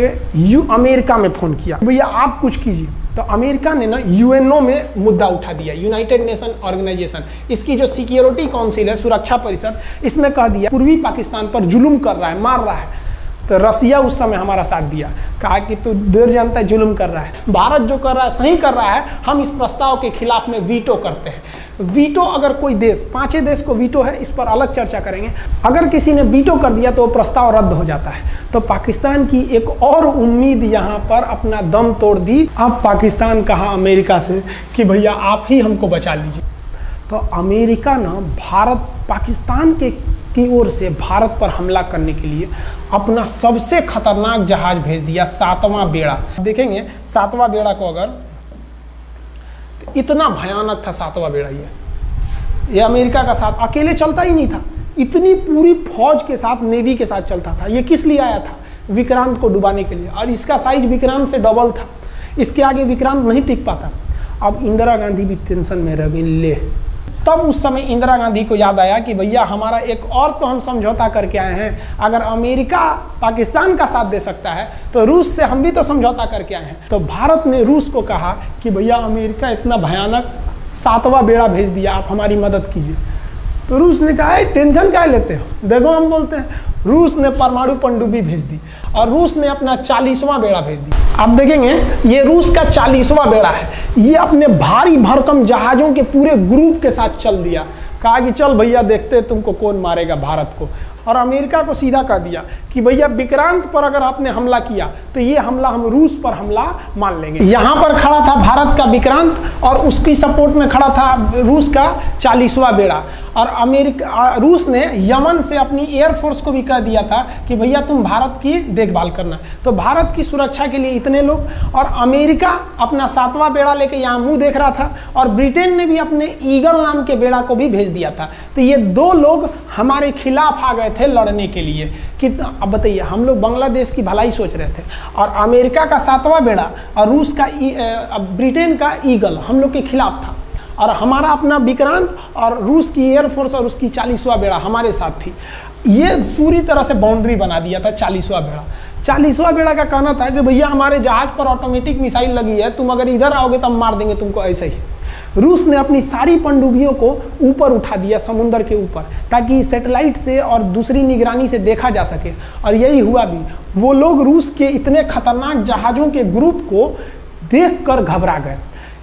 अमेरिका में फ़ोन किया, भैया आप कुछ कीजिए। तो अमेरिका ने ना यूएनओ में मुद्दा उठा दिया, यूनाइटेड नेशन ऑर्गेनाइजेशन, इसकी जो सिक्योरिटी काउंसिल है, सुरक्षा परिषद, इसमें कह दिया पूर्वी पाकिस्तान पर जुल्म कर रहा है, मार रहा है। तो रसिया उस समय हमारा साथ दिया, कहा कि तू देर जानता है जुल्म कर रहा है, भारत जो कर रहा है सही कर रहा है, हम इस प्रस्ताव के खिलाफ में वीटो करते हैं। वीटो अगर कोई देश, 5 देश को वीटो है, इस पर अलग चर्चा करेंगे, अगर किसी ने वीटो कर दिया तो प्रस्ताव रद्द हो जाता है। तो पाकिस्तान की एक और उम्मीद यहाँ पर अपना दम तोड़ दी। अब पाकिस्तान कहा अमेरिका से कि भैया आप ही हमको बचा लीजिए। तो अमेरिका ना पाकिस्तान की ओर से भारत पर हमला करने के लिए अपना सबसे खतरनाक जहाज भेज दिया, 7वां बेड़ा। देखेंगे 7वां बेड़ा को, अगर इतना भयानक था 7वां बेड़ा, ये अमेरिका का साथ अकेले चलता ही नहीं था, इतनी पूरी फौज के साथ, नेवी के साथ चलता था। ये किस लिए आया था? विक्रांत को डुबाने के लिए, और इसका साइज विक्रांत से डबल था, इसके आगे विक्रांत नहीं टिक पाता। अब इंदिरा गांधी भी टेंशन में रह गई। ले, तब उस समय इंदिरा गांधी को याद आया कि भैया हमारा एक और तो हम समझौता करके आए हैं, अगर अमेरिका पाकिस्तान का साथ दे सकता है तो रूस से हम भी तो समझौता करके आए हैं। तो भारत ने रूस को कहा कि भैया अमेरिका इतना भयानक 7वां बेड़ा भेज दिया, आप हमारी मदद कीजिए। तो रूस ने कहा है टेंशन क्या लेते हो, देखो हम बोलते हैं। रूस ने परमाणु पनडुब्बी भेज दी और रूस ने अपना 40वां बेड़ा भेज दिया। आप देखेंगे ये रूस का 40वां बेड़ा है। ये अपने भारी भरकम जहाजों के पूरे ग्रुप के साथ चल दिया, कहा कि चल भैया देखते तुमको कौन मारेगा भारत को। और अमेरिका को सीधा कह दिया कि भैया विक्रांत पर अगर आपने हमला किया तो ये हमला हम रूस पर हमला मान लेंगे। यहाँ पर खड़ा था भारत का विक्रांत और उसकी सपोर्ट में खड़ा था रूस का 40वां बेड़ा। और रूस ने यमन से अपनी एयरफोर्स को भी कह दिया था कि भैया तुम भारत की देखभाल करना। तो भारत की सुरक्षा के लिए इतने लोग, और अमेरिका अपना 7वां बेड़ा लेके यहाँ मुंह देख रहा था, और ब्रिटेन ने भी अपने ईगल नाम के बेड़ा को भी भेज दिया था। तो ये 2 लोग हमारे खिलाफ आ गए थे लड़ने के लिए कि अब बताइए, हम लोग बांग्लादेश की भलाई सोच रहे थे, और अमेरिका का 7वां बेड़ा और रूस का ब्रिटेन का ईगल हम लोग के खिलाफ था, और हमारा अपना विक्रांत और रूस की एयरफोर्स और उसकी 40वां बेड़ा हमारे साथ थी। ये पूरी तरह से बाउंड्री बना दिया था 40वां बेड़ा। 40वां बेड़ा का कहना था कि भैया हमारे जहाज पर ऑटोमेटिक मिसाइल लगी है, तुम अगर इधर आओगे तो हम मार देंगे तुमको ऐसे ही। रूस ने अपनी सारी पनडुब्बियों को ऊपर उठा दिया समुद्र के ऊपर, ताकि सैटेलाइट से और दूसरी निगरानी से देखा जा सके, और यही हुआ भी। वो लोग रूस के इतने खतरनाक जहाज़ों के ग्रुप को देखकर घबरा गए,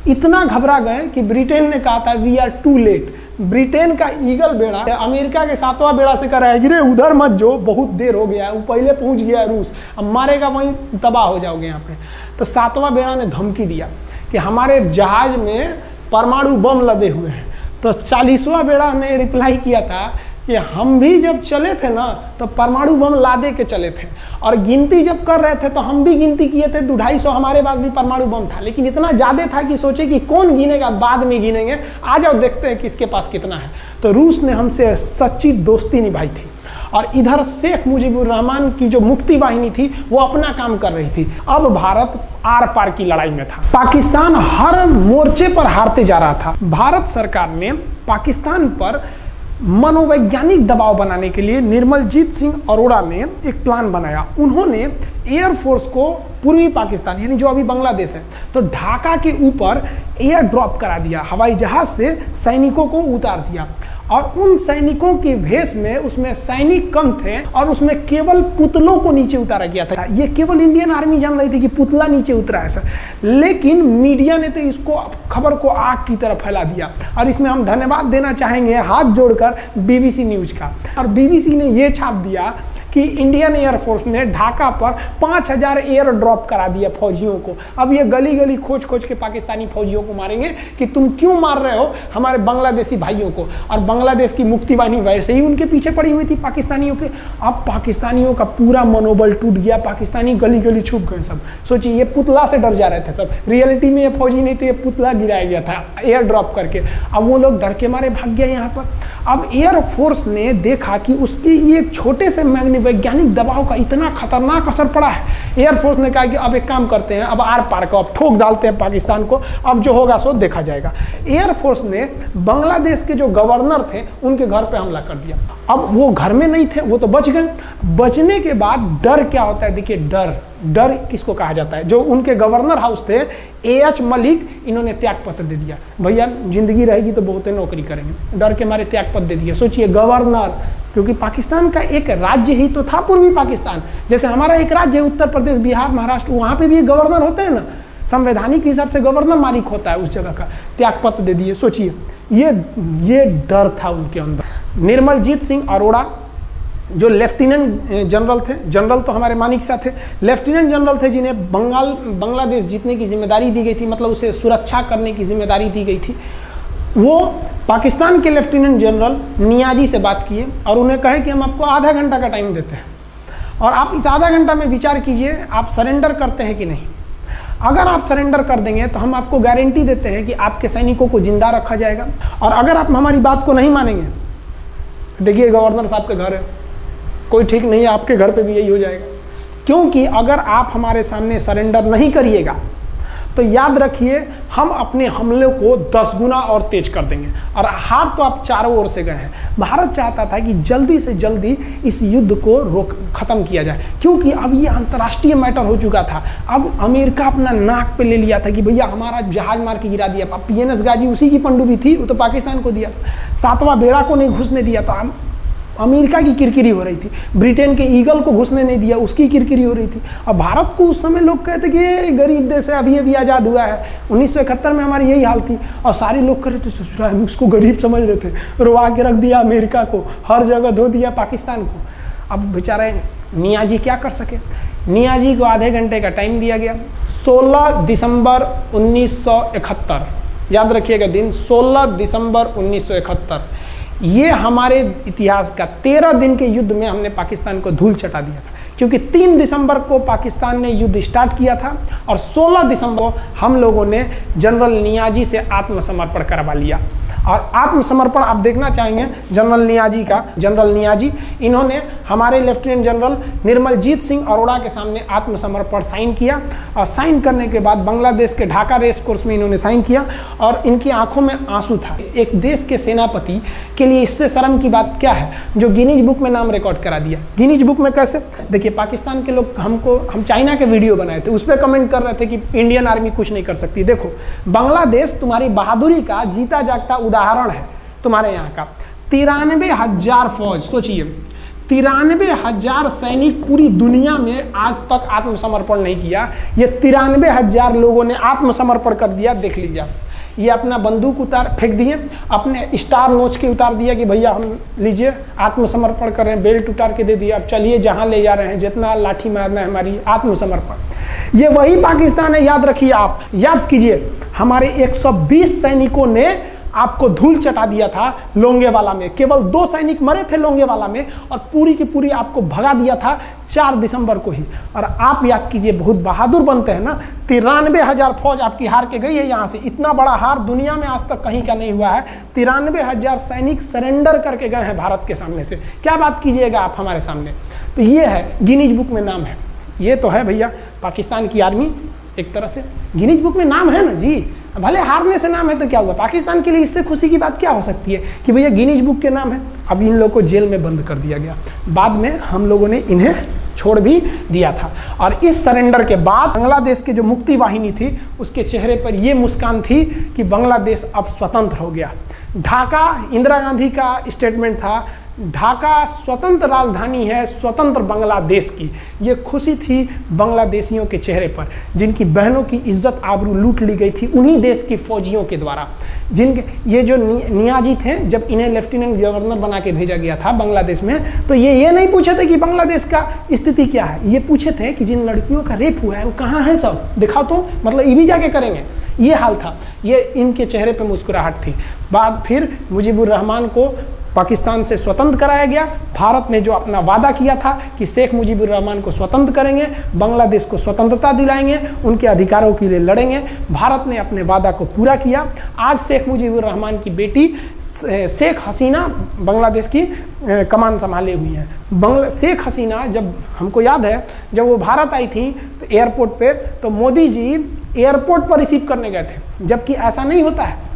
इतना घबरा गए कि ब्रिटेन ने कहा था we are too late. Britain का ईगल बेड़ा अमेरिका के 7वां बेड़ा से कह रहा है कि रे उधर मत जो, बहुत देर हो गया है, वो पहले पहुंच गया है रूस, अब मारेगा वहीं तबाह हो जाओगे यहाँ पे। तो 7वां बेड़ा ने धमकी दिया कि हमारे जहाज में परमाणु बम लदे हुए हैं। तो 40वां बेड़ा ने रिप्लाई किया था कि हम भी जब चले थे ना तो परमाणु बम लादे के चले थे, और गिनती जब कर रहे थे तो हम भी गिनती किए थे 250 हमारे पास भी परमाणु बम था, लेकिन इतना ज़्यादा था कि सोचे कि कौन गिनेगा, बाद में गिनेंगे, आ जाओ देखते हैं किसके पास कितना है। तो रूस ने हमसे सच्ची दोस्ती निभाई थी, और इधर शेख मुजीबुर रहमान की जो मुक्ति वाहिनी थी वो अपना काम कर रही थी। अब भारत आर पार की लड़ाई में था। पाकिस्तान हर मोर्चे पर हारते जा रहा था। भारत सरकार ने पाकिस्तान पर मनोवैज्ञानिक दबाव बनाने के लिए निर्मलजीत सिंह अरोड़ा ने एक प्लान बनाया। उन्होंने एयरफोर्स को पूर्वी पाकिस्तान यानी जो अभी बांग्लादेश है, तो ढाका के ऊपर एयर ड्रॉप करा दिया, हवाई जहाज से सैनिकों को उतार दिया, और उन सैनिकों के भेष में उसमें सैनिक कम थे, और उसमें केवल पुतलों को नीचे उतारा गया था। ये केवल इंडियन आर्मी जान रही थी कि पुतला नीचे उतरा है सर, लेकिन मीडिया ने तो इसको खबर को आग की तरह फैला दिया। और इसमें हम धन्यवाद देना चाहेंगे हाथ जोड़कर BBC न्यूज का। और BBC ने ये छाप दिया कि इंडियन एयरफोर्स ने ढाका पर 5000 एयर ड्रॉप करा दिया फौजियों को। अब ये गली गली खोज खोज के पाकिस्तानी फौजियों को मारेंगे कि तुम क्यों मार रहे हो हमारे बांग्लादेशी भाइयों को। और बांग्लादेश की मुक्ति वाहिनी वैसे ही उनके पीछे पड़ी हुई थी पाकिस्तानियों के। अब पाकिस्तानियों का पूरा मनोबल टूट गया, पाकिस्तानी गली गली छुप गए सब। सोचिए ये पुतला से डर जा रहे थे सब, रियलिटी में ये फौजी नहीं थे, ये पुतला गिराया गया था एयर ड्रॉप करके। अब वो लोग डर के मारे भाग गए यहाँ पर। अब एयरफोर्स ने देखा कि उसकी ये छोटे से वैज्ञानिक दबाव का इतना खतरनाक असर पड़ा है। एयरफोर्स ने कहा कि अब एक काम करते हैं, अब आर पार को अब ठोक डालते हैं पाकिस्तान को, अब जो होगा सो देखा जाएगा। एयरफोर्स ने बांग्लादेश के जो गवर्नर थे उनके घर पे हमला कर दिया। अब वो घर में नहीं थे, वो तो बच गए। बचने के बाद डर क्या होता है, देखिए डर किसको कहा जाता है। जो उनके गवर्नर हाउस थे AH मलिक, इन्होंने त्याग पत्र दे दिया, भैया जिंदगी रहेगी तो बहुत नौकरी करेंगे, डर के मारे त्याग पत्र दे दिया। सोचिए गवर्नर, क्योंकि पाकिस्तान का एक राज्य ही तो था पूर्वी पाकिस्तान, जैसे हमारा एक राज्य है उत्तर प्रदेश, बिहार, महाराष्ट्र, वहाँ पे भी एक गवर्नर होते हैं ना, संवैधानिक हिसाब से गवर्नर मालिक होता है उस जगह का, त्याग पत्र दे दिए। सोचिए ये डर था उनके अंदर। निर्मलजीत सिंह अरोड़ा जो लेफ्टिनेंट जनरल थे, जनरल तो हमारे मानिक साहब थे, लेफ्टिनेंट जनरल थे जिन्हें बांग्लादेश जीतने की जिम्मेदारी दी गई थी, मतलब उसे सुरक्षा करने की जिम्मेदारी दी गई थी। वो पाकिस्तान के लेफ्टिनेंट जनरल नियाजी से बात किए और उन्हें कहे कि हम आपको आधा घंटा का टाइम देते हैं और आप इस आधा घंटा में विचार कीजिए आप सरेंडर करते हैं कि नहीं। अगर आप सरेंडर कर देंगे तो हम आपको गारंटी देते हैं कि आपके सैनिकों को जिंदा रखा जाएगा, और अगर आप हमारी बात को नहीं मानेंगे, देखिए गवर्नर साहब के घर है, कोई ठीक नहीं है, आपके घर पे भी यही हो जाएगा। क्योंकि अगर आप हमारे सामने सरेंडर नहीं करिएगा तो याद रखिए हम अपने हमले को 10 गुना और तेज कर देंगे। और हार तो आप चारों ओर से गए हैं। भारत चाहता था कि जल्दी से जल्दी इस युद्ध को खत्म किया जाए, क्योंकि अब ये अंतर्राष्ट्रीय मैटर हो चुका था। अब अमेरिका अपना नाक पे ले लिया था कि भैया हमारा जहाज मार के गिरा दिया। PNS गाजी उसी की पनडुब्बी थी, वो तो पाकिस्तान को दिया। 7वां बेड़ा को नहीं घुसने दिया, तो अमेरिका की किरकिरी हो रही थी। ब्रिटेन के ईगल को घुसने नहीं दिया, उसकी किरकिरी हो रही थी। और भारत को उस समय लोग कहते कि ये गरीब देश है, अभी आज़ाद हुआ है। 1971 में हमारी यही हाल थी, और सारे लोग कह रहे थे, हम उसको गरीब समझ रहे थे, रुआ के रख दिया अमेरिका को, हर जगह धो दिया पाकिस्तान को। अब बेचारे नियाजी क्या कर सके। नियाजी को आधे घंटे का टाइम दिया गया। 16 दिसंबर 1971, याद रखिएगा दिन, 16 दिसंबर 1971। ये हमारे इतिहास का 13 दिन के युद्ध में हमने पाकिस्तान को धूल चटा दिया था, क्योंकि 3 दिसंबर को पाकिस्तान ने युद्ध स्टार्ट किया था और 16 दिसंबर को हम लोगों ने जनरल नियाजी से आत्मसमर्पण करवा लिया। और आत्मसमर्पण आप देखना चाहेंगे जनरल नियाजी का। जनरल नियाजी इन्होंने हमारे लेफ्टिनेंट जनरल निर्मलजीत सिंह अरोड़ा के सामने आत्मसमर्पण साइन किया, और साइन करने के बाद बांग्लादेश के ढाका रेस कोर्स में इन्होंने साइन किया, और इनकी आंखों में आंसू था। एक देश के सेनापति के लिए इससे शर्म की बात क्या है, जो गिनीज बुक में नाम रिकॉर्ड करा दिया। गिनीज बुक में कैसे? देखिए, पाकिस्तान के लोग हम चाइना के वीडियो बनाए थे, उस पर कमेंट कर रहे थे कि इंडियन आर्मी कुछ नहीं कर सकती। देखो, बांग्लादेश तुम्हारी बहादुरी का जीता जागता उदाहरण है। तुम्हारे यहाँ का 93,000 फौज, सोचिए 93,000 सैनिक पूरी दुनिया में आज तक आत्मसमर्पण नहीं किया। ये 93,000 लोगों ने आत्मसमर्पण कर दिया। देख लीजिए, ये अपना बंदूक उतार फेंक दिए, अपने स्टार नोच के उतार दिया कि भैया हम लीजिए आत्मसमर्पण कर रहे हैं, बेल्ट उतार के दे दिया, अब चलिए जहाँ ले जा रहे हैं, जितना लाठी मारना है हमारी, आत्मसमर्पण। ये वही पाकिस्तान है, याद रखिए। आप याद कीजिए, हमारे 120 सैनिकों ने आपको धूल चटा दिया था लोंगेवाला में। केवल 2 सैनिक मरे थे लोंगेवाला में, और पूरी की पूरी आपको भगा दिया था 4 दिसंबर को ही। और आप याद कीजिए, बहुत बहादुर बनते हैं ना। 93,000 फौज आपकी हार के गई है यहाँ से। इतना बड़ा हार दुनिया में आज तक कहीं का नहीं हुआ है। 93,000 सैनिक सरेंडर करके गए हैं भारत के सामने से। क्या बात कीजिएगा आप हमारे सामने। तो ये है, गिनीज बुक में नाम है। ये तो है भैया पाकिस्तान की आर्मी, एक तरह से गिनीज बुक में नाम है ना जी। भले हारने से नाम है तो क्या हुआ, पाकिस्तान के लिए इससे खुशी की बात क्या हो सकती है कि भैया गिनीज बुक के नाम है। अब इन लोगों को जेल में बंद कर दिया गया। बाद में हम लोगों ने इन्हें छोड़ भी दिया था। और इस सरेंडर के बाद बांग्लादेश के जो मुक्ति वाहिनी थी, उसके चेहरे पर यह मुस्कान थी कि बांग्लादेश अब स्वतंत्र हो गया। ढाका इंदिरा गांधी का स्टेटमेंट था, ढाका स्वतंत्र राजधानी है स्वतंत्र बांग्लादेश की। ये खुशी थी बांग्लादेशियों के चेहरे पर, जिनकी बहनों की इज्जत आबरू लूट ली गई थी उन्हीं देश की फौजियों के द्वारा। जिनके ये जो नियाजी थे, जब इन्हें लेफ्टिनेंट गवर्नर बना के भेजा गया था बांग्लादेश में, तो ये नहीं पूछे थे कि बांग्लादेश का स्थिति क्या है। ये पूछे थे कि जिन लड़कियों का रेप हुआ है वो कहाँ है, सब दिखाओ तो, मतलब ये भी जाके करेंगे। ये हाल था। ये इनके चेहरे पर मुस्कुराहट थी। बाद फिर मुजीबुर रहमान को पाकिस्तान से स्वतंत्र कराया गया। भारत ने जो अपना वादा किया था कि शेख मुजीबुर रहमान को स्वतंत्र करेंगे, बांग्लादेश को स्वतंत्रता दिलाएंगे, उनके अधिकारों के लिए लड़ेंगे, भारत ने अपने वादा को पूरा किया। आज शेख मुजीबुर रहमान की बेटी शेख हसीना बांग्लादेश की कमान संभाले हुई हैं। शेख हसीना, जब हमको याद है जब वो भारत आई थी तो एयरपोर्ट पे, तो मोदी जी एयरपोर्ट पर रिसीव करने गए थे, जबकि ऐसा नहीं होता है।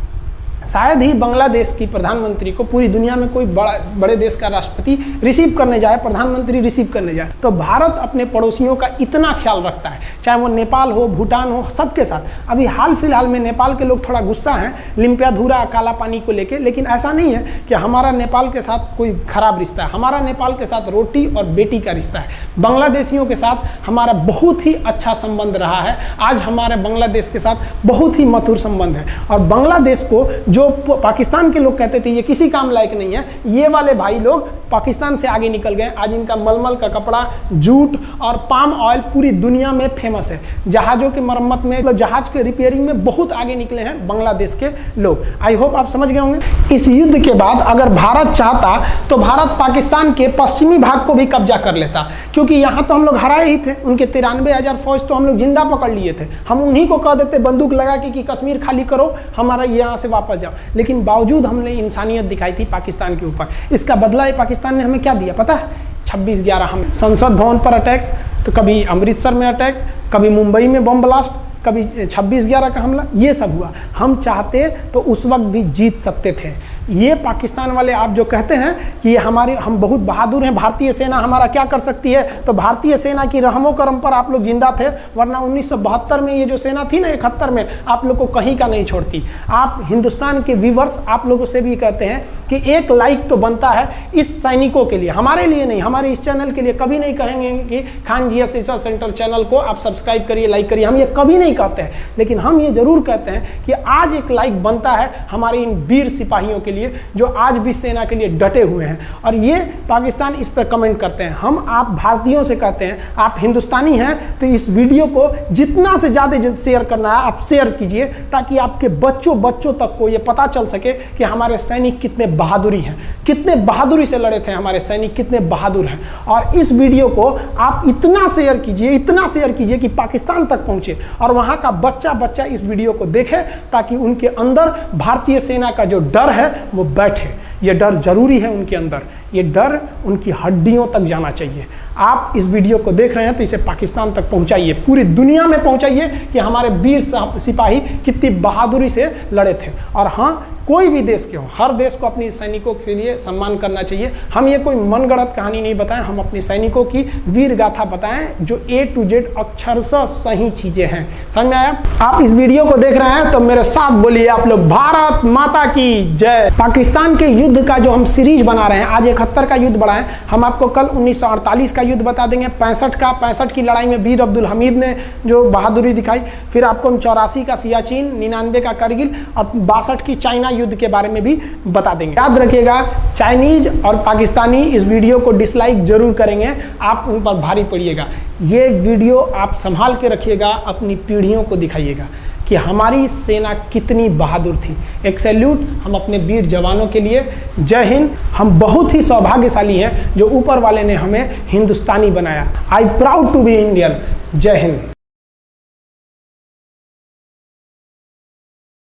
शायद ही बांग्लादेश की प्रधानमंत्री को पूरी दुनिया में कोई बड़े देश का राष्ट्रपति रिसीव करने जाए, प्रधानमंत्री रिसीव करने जाए। तो भारत अपने पड़ोसियों का इतना ख्याल रखता है, चाहे वो नेपाल हो, भूटान हो, सबके साथ। अभी हाल फिलहाल में नेपाल के लोग थोड़ा गुस्सा हैं लिम्पियाधुरा काला पानी को लेके, लेकिन ऐसा नहीं है कि हमारा नेपाल के साथ कोई खराब रिश्ता है। हमारा नेपाल के साथ रोटी और बेटी का रिश्ता है। बांग्लादेशियों के साथ हमारा बहुत ही अच्छा संबंध रहा है। आज हमारे बांग्लादेश के साथ बहुत ही मधुर संबंध है। और बांग्लादेश को जो पाकिस्तान के लोग कहते थे ये किसी काम लायक नहीं है, ये वाले भाई लोग पाकिस्तान से आगे निकल गए। आज इनका मलमल का कपड़ा, जूट और पाम ऑयल पूरी दुनिया में फेमस है। जहाज़ों की मरम्मत में, मतलब जहाज के रिपेयरिंग में बहुत आगे निकले हैं बांग्लादेश के लोग। आई होप आप समझ गए होंगे। इस युद्ध के बाद अगर भारत चाहता तो भारत पाकिस्तान के पश्चिमी भाग को भी कब्जा कर लेता, क्योंकि यहाँ तो हम लोग हराए ही थे। उनके 93,000 फौज तो हम लोग जिंदा पकड़ लिए थे। हम उन्हीं को कह देते बंदूक लगा के कि कश्मीर खाली करो, हमारा यहाँ से वापस जाओ। लेकिन बावजूद हमने इंसानियत दिखाई थी पाकिस्तान के ऊपर। इसका बदला पाकिस्तान ने हमें क्या दिया पता है? 26/11 हम संसद भवन पर अटैक, तो कभी अमृतसर में अटैक, कभी मुंबई में बम ब्लास्ट, कभी 26/11 का हमला, ये सब हुआ। हम चाहते तो उस वक्त भी जीत सकते थे। ये पाकिस्तान वाले आप जो कहते हैं कि हम बहुत बहादुर हैं, भारतीय सेना हमारा क्या कर सकती है, तो भारतीय सेना की रहमो करम पर आप लोग जिंदा थे, वरना 1972 में ये जो सेना थी ना, 71 में, आप लोग को कहीं का नहीं छोड़ती। आप हिंदुस्तान के व्यूवर्स आप लोगों से भी कहते हैं कि एक लाइक तो बनता है इस सैनिकों के लिए, हमारे लिए नहीं, हमारे इस चैनल के लिए। कभी नहीं कहेंगे कि खान जी रिसर्च सेंटर चैनल को आप सब्सक्राइब करिए, लाइक करिए, हम ये कभी नहीं कहते हैं। लेकिन हम ये जरूर कहते हैं कि आज एक लाइक बनता है हमारे इन वीर सिपाहियों के लिए जो आज भी सेना के लिए डटे हुए हैं। और ये पाकिस्तान इस पर कमेंट करते हैं। हम आप भारतीयों से कहते हैं, आप हिंदुस्तानी हैं तो इस वीडियो को जितना से ज़्यादा शेयर करना है आप शेयर कीजिए, ताकि आपके बच्चों तक को ये पता चल सके कि हमारे सैनिक कितने बहादुरी हैं, कितने बहादुरी से लड़े थे हमारे सैनिक, कितने बहादुर हैं। और इस वीडियो को आप इतना शेयर कीजिए कि पाकिस्तान तक पहुंचे और वहां का बच्चा इस वीडियो को देखे, ताकि उनके अंदर भारतीय सेना का जो डर है वो बैठे। ये डर जरूरी है उनके अंदर, ये डर उनकी हड्डियों तक जाना चाहिए। आप इस वीडियो को देख रहे हैं तो इसे पाकिस्तान तक पहुंचाइए, पूरी दुनिया में पहुंचाइए कि हमारे वीर सिपाही कितनी बहादुरी से लड़े थे। और हाँ, कोई भी देश के हो, हर देश को अपने सैनिकों के लिए सम्मान करना चाहिए। हम ये कोई मनगढ़ंत कहानी नहीं बताएं, हम अपने सैनिकों की वीर गाथा बताएं जो A to Z अक्षरशः सही चीजें हैं। समझ में आया? आप इस वीडियो को देख रहे हैं तो मेरे साथ बोलिए आप लोग, भारत माता की जय। पाकिस्तान के युद्ध का जो हम सीरीज बना रहे हैं, आज 71 का युद्ध बढ़ाएं, हम आपको कल 1948 का युद्ध बता देंगे, 65 की लड़ाई में वीर अब्दुल हमीद ने जो बहादुरी दिखाई, फिर आपको हम 84 का सियाचिन, 99 का करगिल और 62 की चाइना युद्ध के बारे में भी बता देंगे। याद रखिएगा, चाइनीज और पाकिस्तानी इस वीडियो को डिसलाइक जरूर करेंगे, आप उन पर भारी पड़िएगा। ये वीडियो आप संभाल के रखिएगा, अपनी पीढ़ियों को दिखाइएगा कि हमारी सेना कितनी बहादुर थी। एक सैल्यूट हम अपने वीर जवानों के लिए। जय हिंद। हम बहुत ही सौभाग्यशाली हैं जो ऊपर वाले ने हमें हिंदुस्तानी बनाया। I proud to be Indian. जय हिंद।